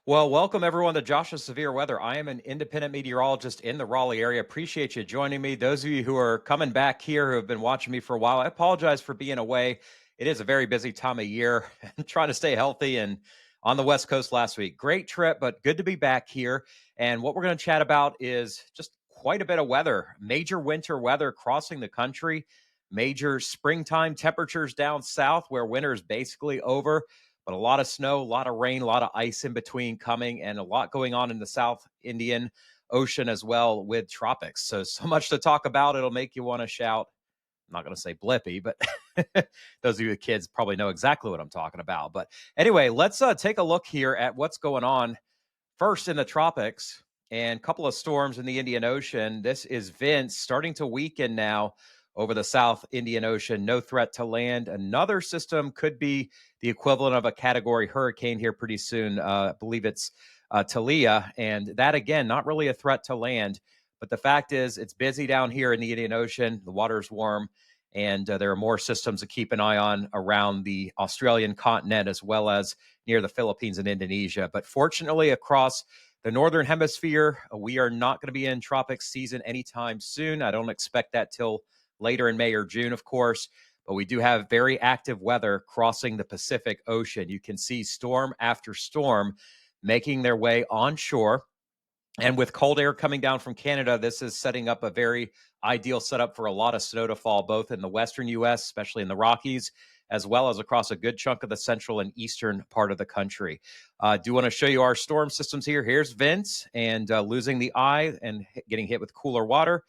Well, welcome everyone to Josh's Severe Weather. I am an independent meteorologist in the Raleigh area. Appreciate you joining me. Those of you who are coming back here who have been watching me for a while, I apologize for being away. It is a very busy time of year and trying to stay healthy and on the West Coast last week. Great trip, but good to be back here. And what we're going to chat about is just quite a bit of weather, major winter weather crossing the country, major springtime temperatures down south where winter is basically over, but a lot of snow, a lot of rain, a lot of ice in between coming, and a lot going on in the South Indian Ocean as well with tropics. So much to talk about. It'll make you want to shout. I'm not going to say blippy, but those of you with kids probably know exactly what I'm talking about. But anyway, let's take a look here at what's going on first in the tropics and a couple of storms in the Indian Ocean. This is Vince starting to weaken now over the South Indian Ocean. No threat to land. Another system could be the equivalent of a category hurricane here pretty soon. I believe it's Talia. And that, again, not really a threat to land. But the fact is, it's busy down here in the Indian Ocean. The water's warm. And there are more systems to keep an eye on around the Australian continent as well as near the Philippines and Indonesia. But fortunately, across the northern hemisphere, we are not going to be in tropics season anytime soon. I don't expect that till later in May or June, of course. But we do have very active weather crossing the Pacific Ocean. You can see storm after storm making their way onshore. And with cold air coming down from Canada, this is setting up a very ideal setup for a lot of snow to fall, both in the western U.S., especially in the Rockies, as well as across a good chunk of the central and eastern part of the country. Do want to show you our storm systems here. Here's Vince and losing the eye and getting hit with cooler water.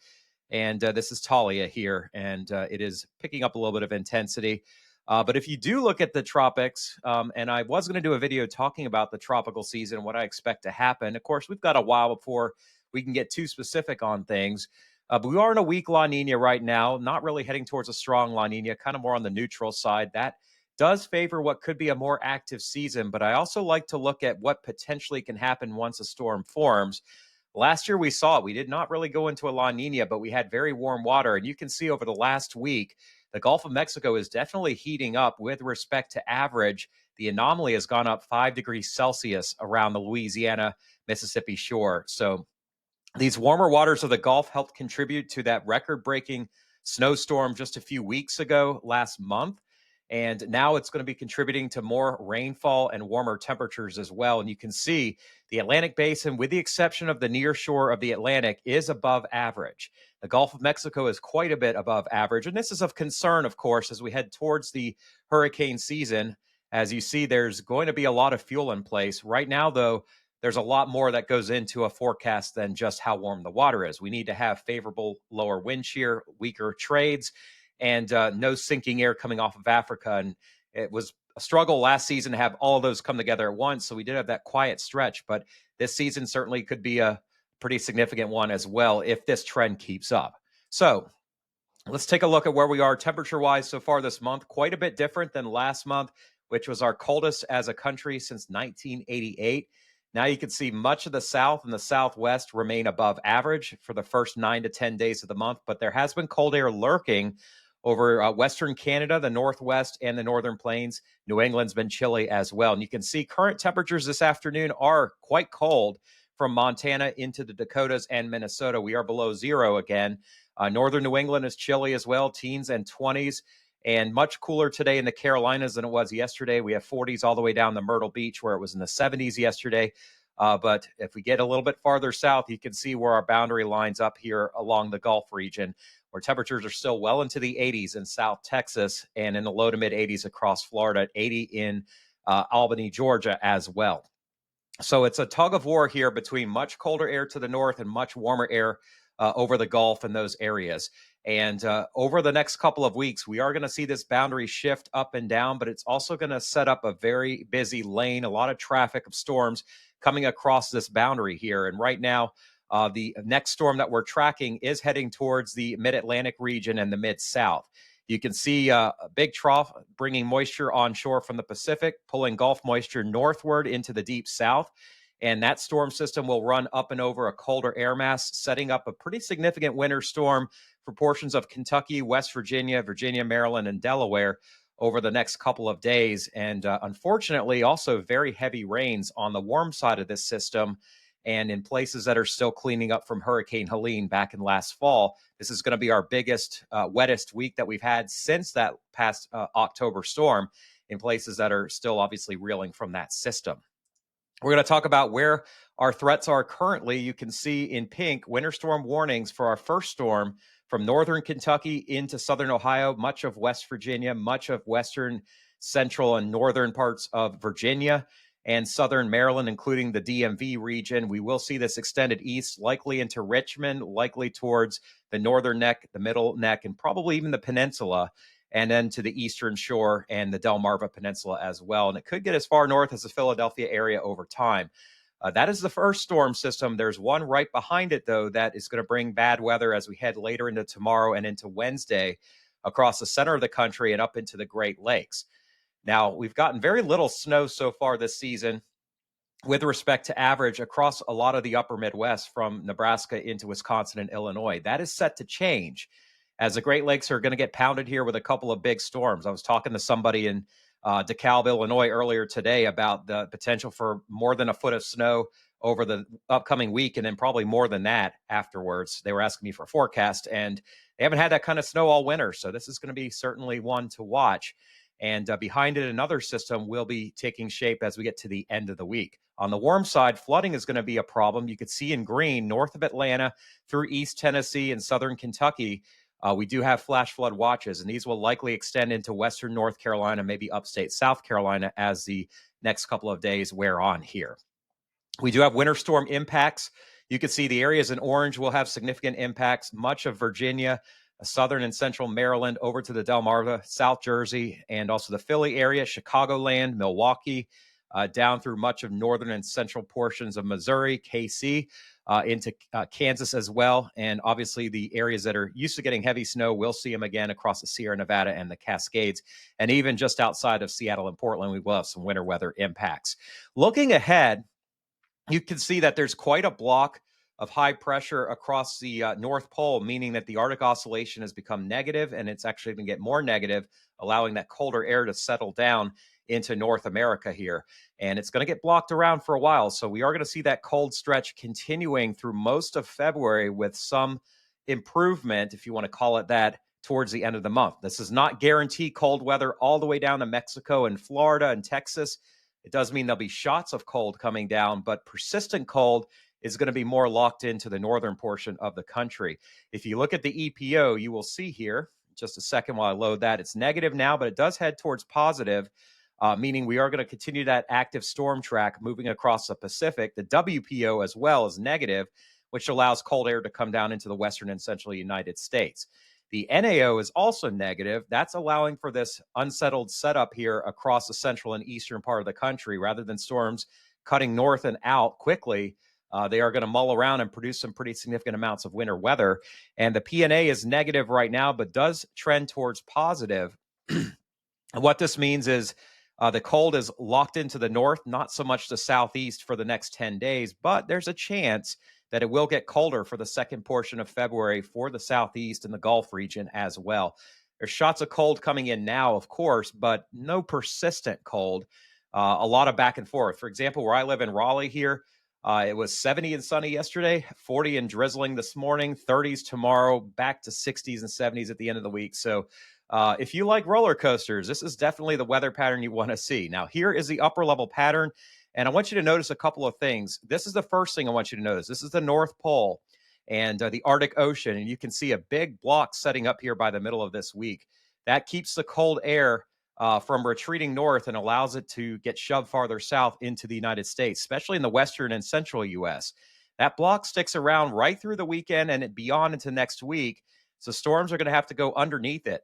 And this is Talia here, and it is picking up a little bit of intensity. But if you do look at the tropics, and I was going to do a video talking about the tropical season, what I expect to happen. Of course, we've got a while before we can get too specific on things. But we are in a weak La Nina right now, not really heading towards a strong La Nina, kind of more on the neutral side. That does favor what could be a more active season. But I also like to look at what potentially can happen once a storm forms. Last year we saw it. We did not really go into a La Nina, but we had very warm water. And you can see over the last week, the Gulf of Mexico is definitely heating up with respect to average. The anomaly has gone up 5 degrees Celsius around the Louisiana, Mississippi shore. So these warmer waters of the Gulf helped contribute to that record-breaking snowstorm just a few weeks ago last month. And now it's going to be contributing to more rainfall and warmer temperatures as well. And you can see the Atlantic basin, with the exception of the near shore of the Atlantic, is above average. The Gulf of Mexico is quite a bit above average. And this is of concern, of course, as we head towards the hurricane season. As you see, there's going to be a lot of fuel in place. Right now, though, there's a lot more that goes into a forecast than just how warm the water is. We need to have favorable lower wind shear, weaker trades, and no sinking air coming off of Africa. And it was a struggle last season to have all of those come together at once. So we did have that quiet stretch, but this season certainly could be a pretty significant one as well if this trend keeps up. So let's take a look at where we are temperature-wise so far this month. Quite a bit different than last month, which was our coldest as a country since 1988. Now you can see much of the South and the Southwest remain above average for the first 9 to 10 days of the month, but there has been cold air lurking over Western Canada, the Northwest, and the Northern Plains. New England's been chilly as well. And you can see current temperatures this afternoon are quite cold from Montana into the Dakotas and Minnesota. We are below zero again. Northern New England is chilly as well, teens and 20s, and much cooler today in the Carolinas than it was yesterday. We have 40s all the way down to Myrtle Beach, where it was in the 70s yesterday. But if we get a little bit farther south, you can see where our boundary lines up here along the Gulf region, where temperatures are still well into the 80s in South Texas and in the low to mid 80s across Florida, 80 in Albany, Georgia as well. So it's a tug of war here between much colder air to the north and much warmer air over the Gulf in those areas. And over the next couple of weeks, we are going to see this boundary shift up and down, but it's also going to set up a very busy lane, a lot of traffic of storms coming across this boundary here. And right now, the next storm that we're tracking is heading towards the mid-Atlantic region and the mid-South. You can see a big trough bringing moisture onshore from the Pacific, pulling Gulf moisture northward into the deep South. And that storm system will run up and over a colder air mass, setting up a pretty significant winter storm for portions of Kentucky, West Virginia, Virginia, Maryland, and Delaware over the next couple of days. And unfortunately, also very heavy rains on the warm side of this system and in places that are still cleaning up from Hurricane Helene back in last fall. This is going to be our biggest, wettest week that we've had since that past October storm in places that are still obviously reeling from that system. We're going to talk about where our threats are currently. You can see in pink winter storm warnings for our first storm from northern Kentucky into southern Ohio, much of West Virginia, much of western, central, and northern parts of Virginia, and southern Maryland, including the DMV region. We will see this extended east, likely into Richmond, likely towards the northern neck, the middle neck, and probably even the peninsula, and then to the eastern shore and the Delmarva Peninsula as well. And it could get as far north as the Philadelphia area over time. That is the first storm system. There's one right behind it, though, that is going to bring bad weather as we head later into tomorrow and into Wednesday across the center of the country and up into the Great Lakes. Now, we've gotten very little snow so far this season with respect to average across a lot of the upper Midwest from Nebraska into Wisconsin and Illinois. That is set to change as the Great Lakes are going to get pounded here with a couple of big storms. I was talking to somebody in DeKalb, Illinois earlier today about the potential for more than a foot of snow over the upcoming week, and then probably more than that afterwards. They were asking me for a forecast, and they haven't had that kind of snow all winter. So this is going to be certainly one to watch. And behind it, another system will be taking shape as we get to the end of the week. On the warm side, flooding is going to be a problem. You could see in green north of Atlanta through East Tennessee and southern Kentucky. We do have flash flood watches, and these will likely extend into western North Carolina, maybe upstate South Carolina as the next couple of days wear on here. We do have winter storm impacts. You can see the areas in orange will have significant impacts. Much of Virginia, southern and central Maryland, over to the Delmarva, South Jersey, and also the Philly area, Chicagoland, Milwaukee, down through much of northern and central portions of Missouri, KC, into Kansas as well. And obviously the areas that are used to getting heavy snow, we'll see them again across the Sierra Nevada and the Cascades. And even just outside of Seattle and Portland, we will have some winter weather impacts. Looking ahead, you can see that there's quite a block of high pressure across the North Pole, meaning that the Arctic Oscillation has become negative, and it's actually going to get more negative, allowing that colder air to settle down into North America here. And it's going to get blocked around for a while. So we are going to see that cold stretch continuing through most of February with some improvement, if you want to call it that, towards the end of the month. This is not guaranteed cold weather all the way down to Mexico and Florida and Texas. It does mean there'll be shots of cold coming down, but persistent cold is going to be more locked into the northern portion of the country. If you look at the EPO, you will see here, just a second while I load that, it's negative now, but it does head towards positive, meaning we are going to continue that active storm track moving across the Pacific. The WPO as well is negative, which allows cold air to come down into the western and central United States. The NAO is also negative. That's allowing for this unsettled setup here across the central and eastern part of the country. Rather than storms cutting north and out quickly, they are going to mull around and produce some pretty significant amounts of winter weather. And the PNA is negative right now, but does trend towards positive. And what this means is the cold is locked into the north, not so much the southeast for the next 10 days, but there's a chance that it will get colder for the second portion of February for the southeast and the Gulf region as well. There's shots of cold coming in now, of course, but no persistent cold. A lot of back and forth. For example, where I live in Raleigh here, it was 70 and sunny yesterday, 40 and drizzling this morning, 30s tomorrow, back to 60s and 70s at the end of the week. So if you like roller coasters, this is definitely the weather pattern you want to see. Now, here is the upper level pattern. And I want you to notice a couple of things. This is the first thing I want you to notice. This is the North Pole and the Arctic Ocean. And you can see a big block setting up here by the middle of this week. That keeps the cold air from retreating north and allows it to get shoved farther south into the United States, especially in the western and central U.S. That block sticks around right through the weekend and beyond into next week. So storms are going to have to go underneath it.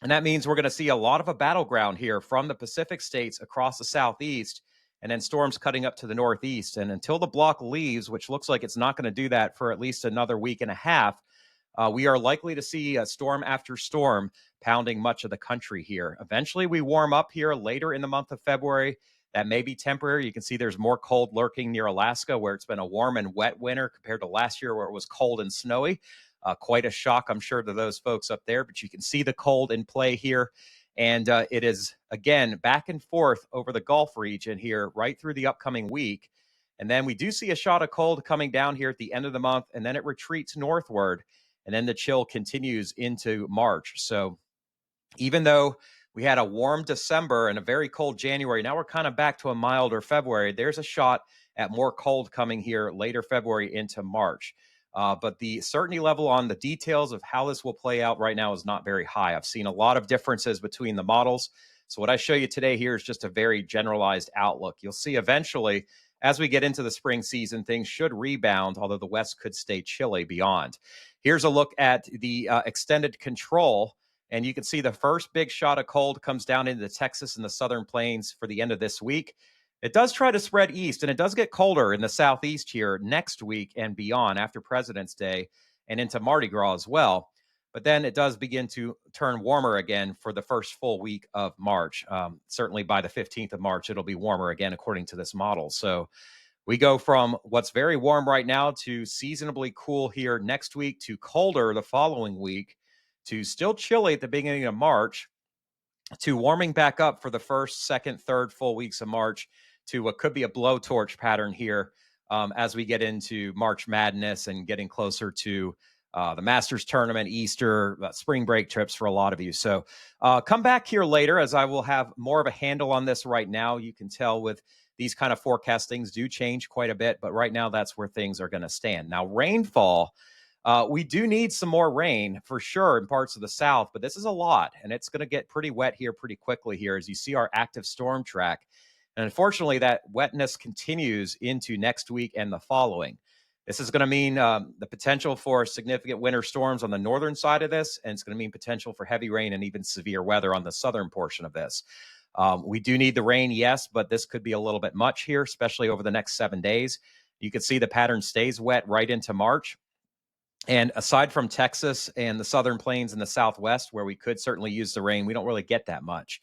And that means we're going to see a lot of a battleground here from the Pacific states across the southeast, and then storms cutting up to the northeast. And until the block leaves, which looks like it's not going to do that for at least another week and a half, we are likely to see a storm after storm pounding much of the country here. Eventually, we warm up here later in the month of February. That may be temporary. You can see there's more cold lurking near Alaska, where it's been a warm and wet winter compared to last year, where it was cold and snowy. Quite a shock, I'm sure, to those folks up there. But you can see the cold in play here. And it is, again, back and forth over the Gulf region here right through the upcoming week. And then we do see a shot of cold coming down here at the end of the month, and then it retreats northward. And then the chill continues into March. So even though we had a warm December and a very cold January, now we're kind of back to a milder February. There's a shot at more cold coming here later February into March. But the certainty level on the details of how this will play out right now is not very high. I've seen a lot of differences between the models. So what I show you today here is just a very generalized outlook. You'll see eventually, as we get into the spring season, things should rebound, although the West could stay chilly beyond. Here's a look at the extended control. And you can see the first big shot of cold comes down into Texas and the southern plains for the end of this week. It does try to spread east, and it does get colder in the southeast here next week and beyond after President's Day and into Mardi Gras as well. But then it does begin to turn warmer again for the first full week of March. Certainly by the 15th of March, it'll be warmer again, according to this model. So we go from what's very warm right now to seasonably cool here next week to colder the following week to still chilly at the beginning of March to warming back up for the first, second, third full weeks of March to what could be a blowtorch pattern here as we get into March Madness and getting closer to the Masters tournament, Easter, spring break trips for a lot of you. So come back here later as I will have more of a handle on this right now. You can tell with these kind of forecast things do change quite a bit, but right now that's where things are going to stand. Now, rainfall, we do need some more rain for sure in parts of the South, but this is a lot, and it's going to get pretty wet here pretty quickly here as you see our active storm track. And unfortunately, that wetness continues into next week and the following. This is going to mean the potential for significant winter storms on the northern side of this, and it's going to mean potential for heavy rain and even severe weather on the southern portion of this. We do need the rain, yes, but this could be a little bit much here, especially over the next 7 days. You can see the pattern stays wet right into March. And aside from Texas and the southern plains and the Southwest, where we could certainly use the rain, we don't really get that much.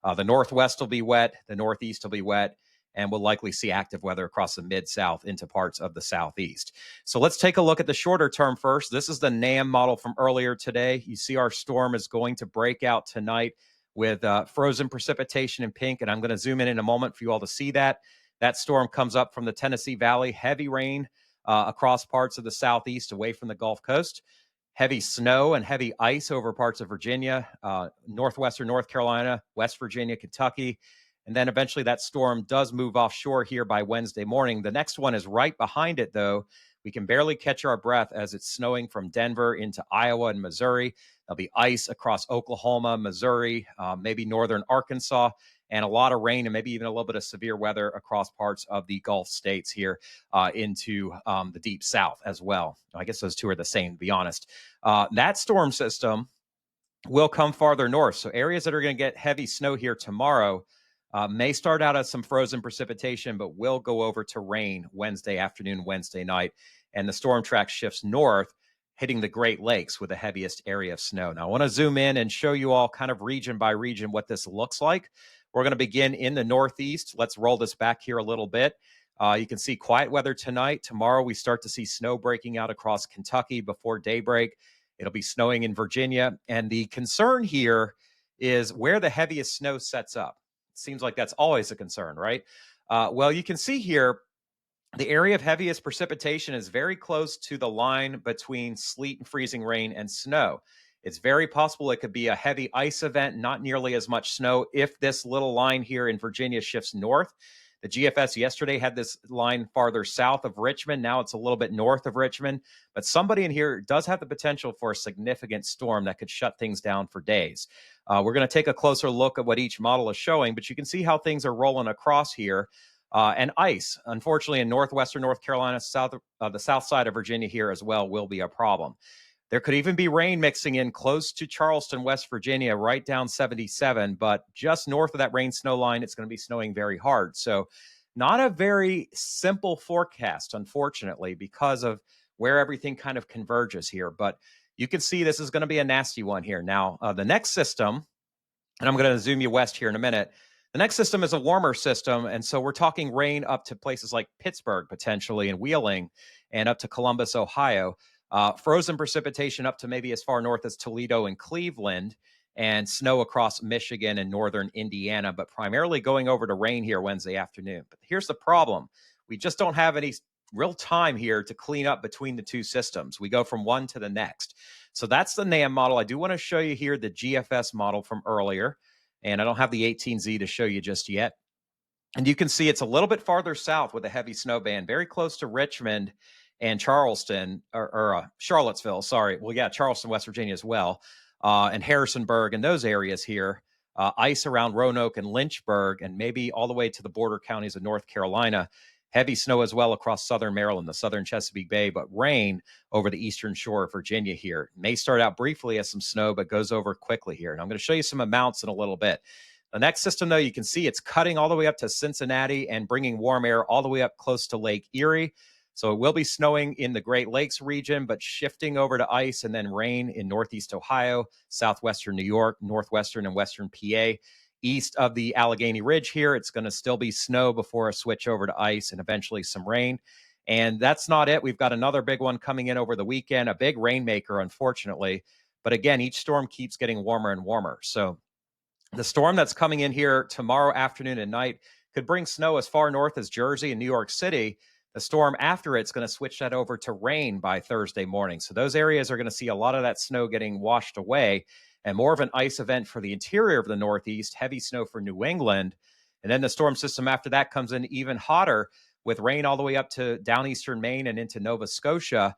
The Northwest will be wet, the Northeast will be wet, and we'll likely see active weather across the Mid-South into parts of the Southeast. So let's take a look at the shorter term first. This is the NAM model from earlier today. You see our storm is going to break out tonight with frozen precipitation in pink, and I'm going to zoom in a moment for you all to see that. That storm comes up from the Tennessee Valley, heavy rain across parts of the Southeast away from the Gulf Coast. Heavy snow and heavy ice over parts of Virginia, northwestern North Carolina, West Virginia, Kentucky. And then eventually that storm does move offshore here by Wednesday morning. The next one is right behind it, though. We can barely catch our breath as it's snowing from Denver into Iowa and Missouri. There'll be ice across Oklahoma, Missouri, maybe northern Arkansas, and a lot of rain and maybe even a little bit of severe weather across parts of the Gulf states here into the deep south as well. I guess those two are the same, to be honest. That storm system will come farther north. So areas that are going to get heavy snow here tomorrow may start out as some frozen precipitation, but will go over to rain Wednesday afternoon, Wednesday night. And the storm track shifts north, hitting the Great Lakes with the heaviest area of snow. Now, I want to zoom in and show you all kind of region by region what this looks like. We're going to begin in the Northeast. Let's roll this back here a little bit. You can see quiet weather tonight. Tomorrow, we start to see snow breaking out across Kentucky before daybreak. It'll be snowing in Virginia. And the concern here is where the heaviest snow sets up. It seems like that's always a concern, right? Well, you can see here, the area of heaviest precipitation is very close to the line between sleet and freezing rain and snow. It's very possible it could be a heavy ice event, not nearly as much snow if this little line here in Virginia shifts north. The GFS yesterday had this line farther south of Richmond. Now it's a little bit north of Richmond. But somebody in here does have the potential for a significant storm that could shut things down for days. We're going to take a closer look at what each model is showing, but you can see how things are rolling across here. And ice, unfortunately, in northwestern North Carolina, the south side of Virginia here as well will be a problem. There could even be rain mixing in close to Charleston, West Virginia, right down 77. But just north of that rain snow line, it's going to be snowing very hard. So not a very simple forecast, unfortunately, because of where everything kind of converges here. But you can see this is going to be a nasty one here. Now, the next system, and I'm going to zoom you west here in a minute. The next system is a warmer system. And so we're talking rain up to places like Pittsburgh, potentially, and Wheeling, and up to Columbus, Ohio. Frozen precipitation up to maybe as far north as Toledo and Cleveland. and snow across Michigan and northern Indiana, but primarily going over to rain here Wednesday afternoon. But here's the problem. We just don't have any real time here to clean up between the two systems. We go from one to the next. So that's the NAM model. I do want to show you here the GFS model from earlier, and I don't have the 18Z to show you just yet. And you can see it's a little bit farther south with a heavy snow band, very close to Richmond and Charleston, or Charlottesville, sorry. Well, yeah, Charleston, West Virginia as well, and Harrisonburg and those areas here. Ice around Roanoke and Lynchburg, and maybe all the way to the border counties of North Carolina. Heavy snow as well across southern Maryland, the southern Chesapeake Bay, but rain over the eastern shore of Virginia here. May start out briefly as some snow, but goes over quickly here. And I'm going to show you some amounts in a little bit. The next system, though, you can see it's cutting all the way up to Cincinnati and bringing warm air all the way up close to Lake Erie. So it will be snowing in the Great Lakes region, but shifting over to ice and then rain in northeast Ohio, southwestern New York, northwestern and western PA. East of the Allegheny Ridge here, it's going to still be snow before a switch over to ice and eventually some rain. And that's not it. We've got another big one coming in over the weekend, a big rainmaker, unfortunately. But again, each storm keeps getting warmer and warmer. So the storm that's coming in here tomorrow afternoon and night could bring snow as far north as Jersey and New York City. The storm after it's going to switch that over to rain by Thursday morning. So those areas are going to see a lot of that snow getting washed away and more of an ice event for the interior of the Northeast, heavy snow for New England. And then the storm system after that comes in even hotter with rain all the way up to down eastern Maine and into Nova Scotia.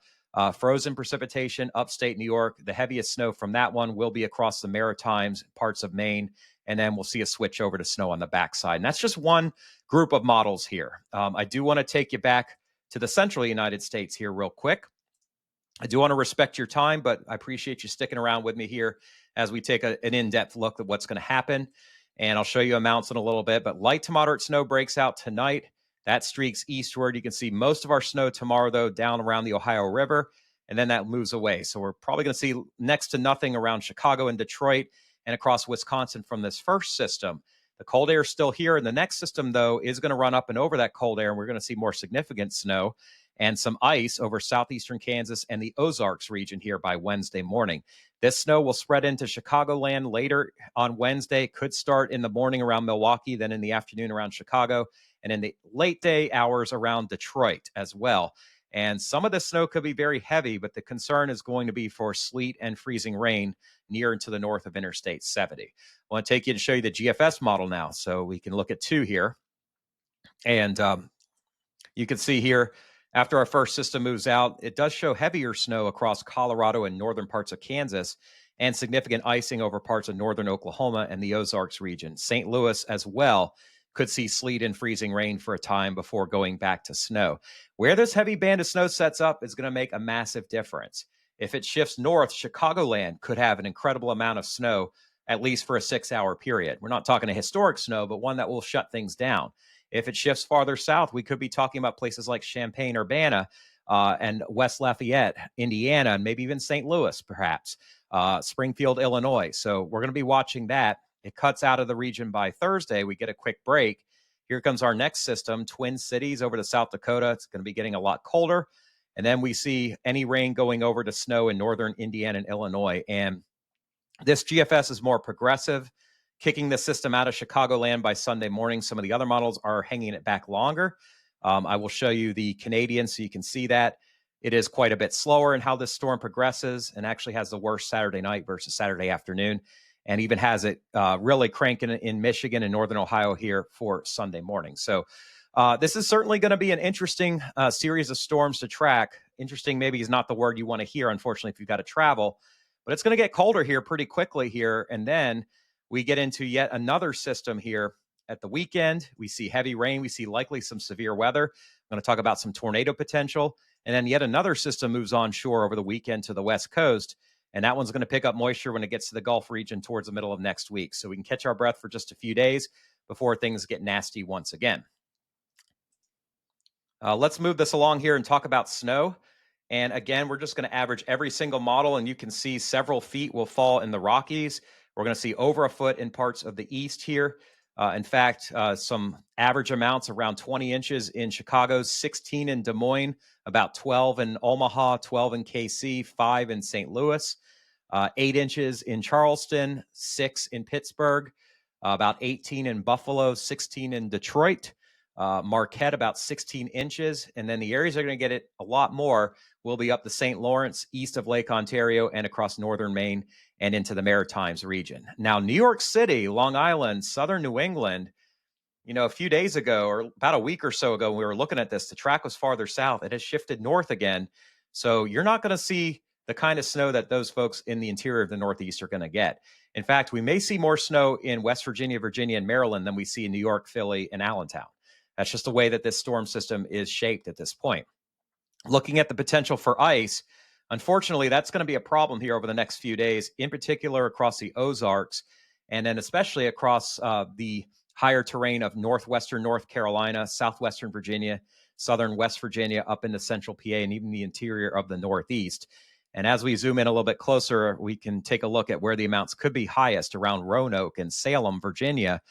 Frozen precipitation, upstate New York. The heaviest snow from that one will be across the Maritimes, parts of Maine, and then we'll see a switch over to snow on the backside. And that's just one group of models here. I do want to take you back to the central United States here real quick. I do want to respect your time, but I appreciate you sticking around with me here as we take an in-depth look at what's going to happen. And I'll show you amounts in a little bit, but light to moderate snow breaks out tonight. That streaks eastward. You can see most of our snow tomorrow, though, down around the Ohio River, and then that moves away. So we're probably going to see next to nothing around Chicago and Detroit and across Wisconsin from this first system. The cold air is still here, and the next system, though, is going to run up and over that cold air, and we're going to see more significant snow and some ice over southeastern Kansas and the Ozarks region here by Wednesday morning. This snow will spread into Chicagoland later on Wednesday. Could start in the morning around Milwaukee, then in the afternoon around Chicago, and in the late day hours around Detroit as well. And some of the snow could be very heavy, but the concern is going to be for sleet and freezing rain near and to the north of Interstate 70. I want to take you to show you the GFS model now. So we can look at two here. And you can see here, after our first system moves out, it does show heavier snow across Colorado and northern parts of Kansas and significant icing over parts of northern Oklahoma and the Ozarks region. St. Louis as well could see sleet and freezing rain for a time before going back to snow. Where this heavy band of snow sets up is going to make a massive difference. If it shifts north, Chicagoland could have an incredible amount of snow, at least for a 6-hour period. We're not talking a historic snow, but one that will shut things down. If it shifts farther south, we could be talking about places like Champaign-Urbana and West Lafayette, Indiana, and maybe even St. Louis, perhaps, Springfield, Illinois. So we're going to be watching that. It cuts out of the region by Thursday. We get a quick break. Here comes our next system, Twin Cities over to South Dakota. It's going to be getting a lot colder. And then we see any rain going over to snow in northern Indiana and Illinois. And this GFS is more progressive, kicking the system out of Chicagoland by Sunday morning. Some of the other models are hanging it back longer. I will show you the Canadian so you can see that. It is quite a bit slower in how this storm progresses and actually has the worst Saturday night versus Saturday afternoon, and even has it really cranking in Michigan and northern Ohio here for Sunday morning. So this is certainly going to be an interesting series of storms to track. Interesting maybe is not the word you want to hear, unfortunately, if you've got to travel. But it's going to get colder here pretty quickly here. And then we get into yet another system here at the weekend. We see heavy rain. We see likely some severe weather. I'm going to talk about some tornado potential. And then yet another system moves onshore over the weekend to the West Coast. And that one's going to pick up moisture when it gets to the Gulf region towards the middle of next week. So we can catch our breath for just a few days before things get nasty once again. Let's move this along here and talk about snow. And again, we're just going to average every single model, and you can see several feet will fall in the Rockies. We're going to see over a foot in parts of the east here. In fact, some average amounts around 20 inches in Chicago, 16 in Des Moines, about 12 in Omaha, 12 in KC, 5 in St. Louis. 8 inches in Charleston, 6 in Pittsburgh, about 18 in Buffalo, 16 in Detroit, Marquette about 16 inches. And then the areas that are going to get it a lot more will be up the St. Lawrence, east of Lake Ontario, and across northern Maine and into the Maritimes region. Now, New York City, Long Island, southern New England, a few days ago or about a week or so ago, when we were looking at this, the track was farther south. It has shifted north again. So you're not going to see the kind of snow that those folks in the interior of the Northeast are going to get. In fact, we may see more snow in West Virginia, Virginia, and Maryland than we see in New York, Philly, and Allentown. That's just the way that this storm system is shaped at this point. Looking at the potential for ice, unfortunately, that's going to be a problem here over the next few days, in particular across the Ozarks, and then especially across the higher terrain of northwestern North Carolina, southwestern Virginia, southern West Virginia, up into central PA, and even the interior of the Northeast. And as we zoom in a little bit closer, we can take a look at where the amounts could be highest around Roanoke and Salem, Virginia,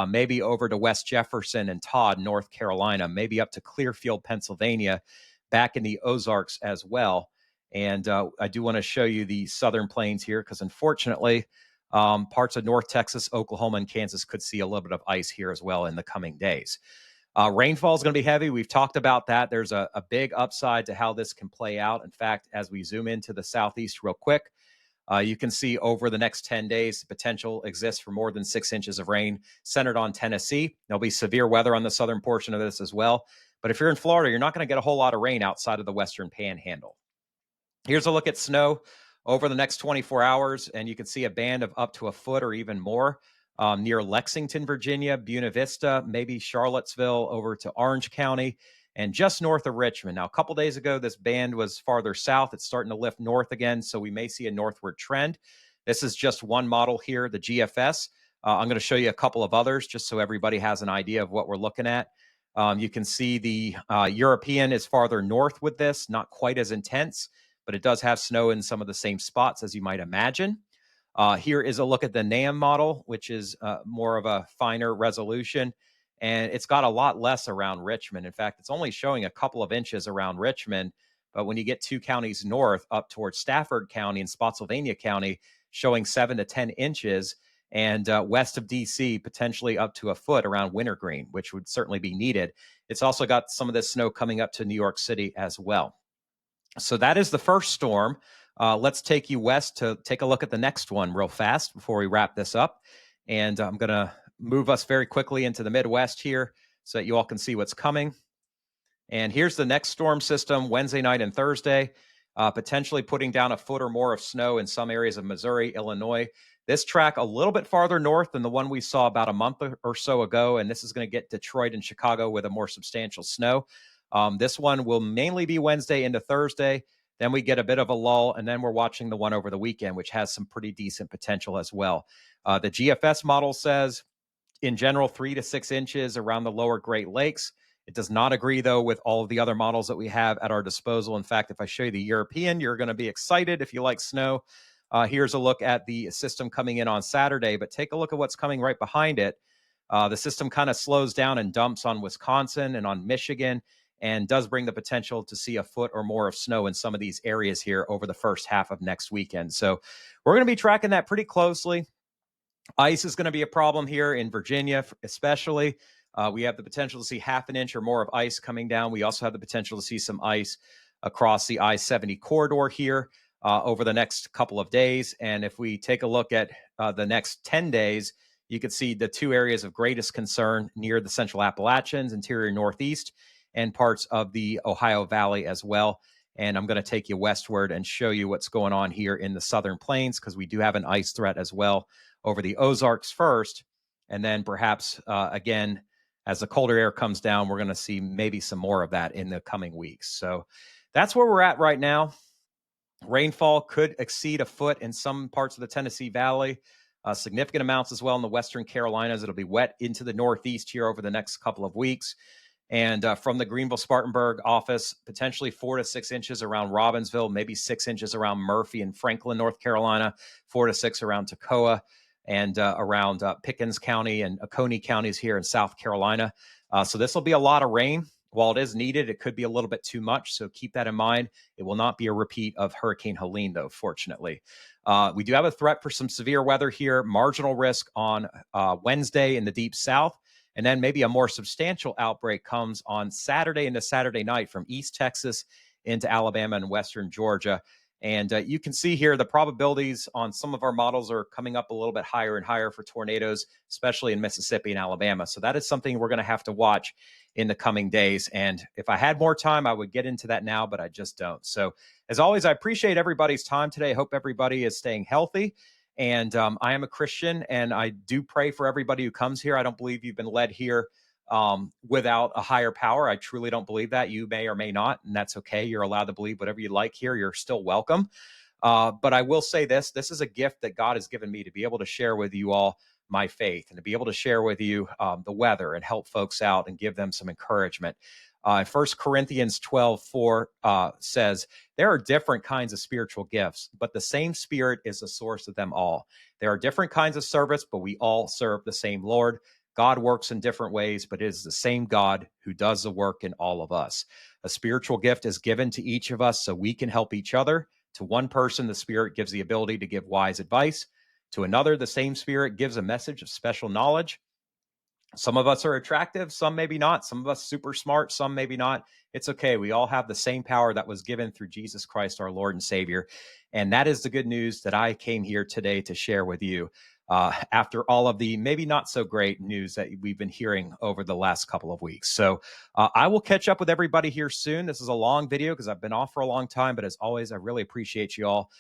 maybe over to West Jefferson and Todd, North Carolina, maybe up to Clearfield, Pennsylvania, back in the Ozarks as well. And I do want to show you the southern plains here because unfortunately, parts of North Texas, Oklahoma, and Kansas could see a little bit of ice here as well in the coming days. Rainfall is going to be heavy. We've talked about that. There's a big upside to how this can play out. In fact, as we zoom into the southeast real quick, you can see over the next 10 days, the potential exists for more than 6 inches of rain centered on Tennessee. There'll be severe weather on the southern portion of this as well. But if you're in Florida, you're not going to get a whole lot of rain outside of the western panhandle. Here's a look at snow over the next 24 hours, and you can see a band of up to a foot or even more near Lexington, Virginia, Buena Vista, maybe Charlottesville, over to Orange County, and just north of Richmond. Now, a couple days ago, this band was farther south. It's starting to lift north again, so we may see a northward trend. This is just one model here, the GFS. I'm going to show you a couple of others just so everybody has an idea of what we're looking at. You can see the European is farther north with this, not quite as intense, but it does have snow in some of the same spots as you might imagine. Here is a look at the NAM model, which is more of a finer resolution, and it's got a lot less around Richmond. In fact, it's only showing a couple of inches around Richmond, but when you get 2 counties north up towards Stafford County and Spotsylvania County, showing 7 to 10 inches, and west of D.C., potentially up to a foot around Wintergreen, which would certainly be needed. It's also got some of this snow coming up to New York City as well. So that is the first storm. Let's take you west to take a look at the next one real fast before we wrap this up. And I'm going to move us very quickly into the Midwest here so that you all can see what's coming. And here's the next storm system Wednesday night and Thursday, potentially putting down a foot or more of snow in some areas of Missouri, Illinois. This track a little bit farther north than the one we saw about a month or so ago, and this is going to get Detroit and Chicago with a more substantial snow. This one will mainly be Wednesday into Thursday. Then we get a bit of a lull, and then we're watching the one over the weekend, which has some pretty decent potential as well. The GFS model says, in general, 3 to 6 inches around the lower Great Lakes. It does not agree, though, with all of the other models that we have at our disposal. In fact, if I show you the European, you're going to be excited if you like snow. Here's a look at the system coming in on Saturday, but take a look at what's coming right behind it. The system kind of slows down and dumps on Wisconsin and on Michigan, and does bring the potential to see a foot or more of snow in some of these areas here over the first half of next weekend. So we're going to be tracking that pretty closely. Ice is going to be a problem here in Virginia, especially. We have the potential to see half an inch or more of ice coming down. We also have the potential to see some ice across the I-70 corridor here over the next couple of days. And if we take a look at the next 10 days, you can see the 2 areas of greatest concern near the Central Appalachians, interior Northeast, and parts of the Ohio Valley as well. And I'm going to take you westward and show you what's going on here in the Southern Plains, because we do have an ice threat as well over the Ozarks first. And then perhaps, again, as the colder air comes down, we're going to see maybe some more of that in the coming weeks. So that's where we're at right now. Rainfall could exceed a foot in some parts of the Tennessee Valley. Significant amounts as well in the Western Carolinas. It'll be wet into the Northeast here over the next couple of weeks. And from the Greenville-Spartanburg office, potentially 4 to 6 inches around Robbinsville, maybe 6 inches around Murphy and Franklin, North Carolina, 4 to 6 around Toccoa, and around Pickens County and Oconee counties here in South Carolina. So this will be a lot of rain. While it is needed, it could be a little bit too much. So keep that in mind. It will not be a repeat of Hurricane Helene, though, fortunately. We do have a threat for some severe weather here, marginal risk on Wednesday in the deep south. And then maybe a more substantial outbreak comes on Saturday into Saturday night from East Texas into Alabama and Western Georgia. And you can see here the probabilities on some of our models are coming up a little bit higher and higher for tornadoes, especially in Mississippi and Alabama. So that is something we're going to have to watch in the coming days. And if I had more time, I would get into that now, but I just don't. So as always, I appreciate everybody's time today. I hope everybody is staying healthy. And I am a Christian, and I do pray for everybody who comes here. I don't believe you've been led here without a higher power. I truly don't believe that. You may or may not, and that's okay. You're allowed to believe whatever you like here. You're still welcome. But I will say this is a gift that God has given me to be able to share with you all my faith and to be able to share with you the weather and help folks out and give them some encouragement. 1 Corinthians 12:4 says, there are different kinds of spiritual gifts, but the same Spirit is the source of them all. There are different kinds of service, but we all serve the same Lord. God works in different ways, but it is the same God who does the work in all of us. A spiritual gift is given to each of us so we can help each other. To one person, the Spirit gives the ability to give wise advice. To another, the same Spirit gives a message of special knowledge. Some of us are attractive, some maybe not. Some of us super smart, some maybe not. It's okay. We all have the same power that was given through Jesus Christ, our Lord and Savior. And that is the good news that I came here today to share with you after all of the maybe not so great news that we've been hearing over the last couple of weeks. So I will catch up with everybody here soon. This is a long video because I've been off for a long time. But as always, I really appreciate you all.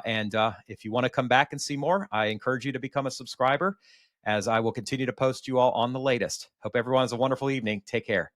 And if you want to come back and see more, I encourage you to become a subscriber, as I will continue to post you all on the latest. Hope everyone has a wonderful evening. Take care.